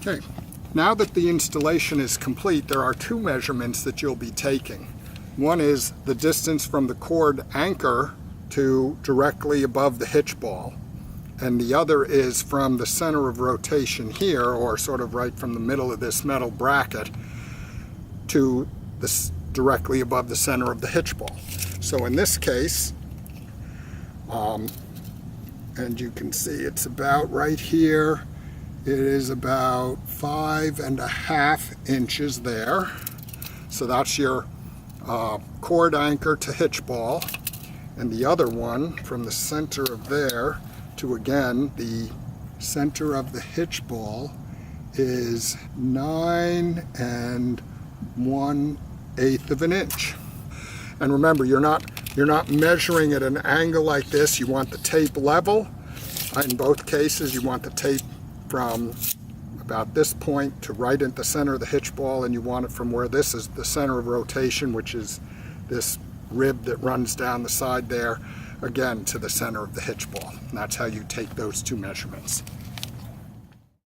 Okay, now that the installation is complete, there are two measurements that you'll be taking. One is the distance from the cord anchor to directly above the hitch ball, and the other is from the center of rotation here, or sort of right from the middle of this metal bracket to this directly above the center of the hitch ball. So in this case, and you can see it's about right here. It is about 5.5 inches there. So that's your cord anchor to hitch ball. And the other one from the center of there to, again, the center of the hitch ball is 9 1/8 of an inch. And remember, you're not measuring at an angle like this. You want the tape level. In both cases, you want the tape from about this point to right at the center of the hitch ball, and you want it from where this is the center of rotation, which is this rib that runs down the side there, again to the center of the hitch ball. And that's how you take those two measurements.